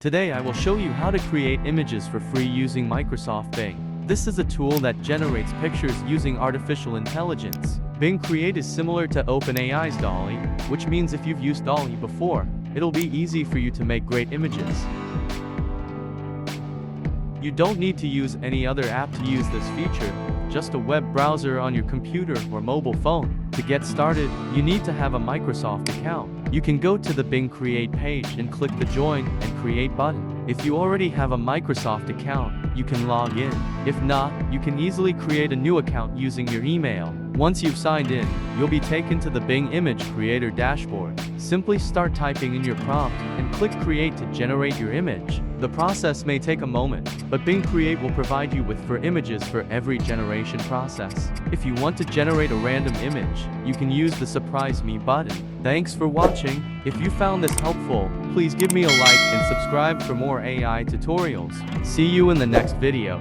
Today I will show you how to create images for free using Microsoft Bing. This is a tool that generates pictures using artificial intelligence. Bing Create is similar to OpenAI's DALL-E, which means if you've used DALL-E before, it'll be easy for you to make great images. You don't need to use any other app to use this feature, just a web browser on your computer or mobile phone. To get started, you need to have a Microsoft account. You can go to the Bing Create page and click the Join and Create button. If you already have a Microsoft account, you can log in. If not, you can easily create a new account using your email. Once you've signed in, you'll be taken to the Bing Image Creator dashboard. Simply start typing in your prompt and click Create to generate your image. The process may take a moment, but Bing Create will provide you with images for every generation process. If you want to generate a random image, you can use the Surprise Me button. Thanks for watching. If you found this helpful, please give me a like and subscribe for more AI tutorials. See you in the next video.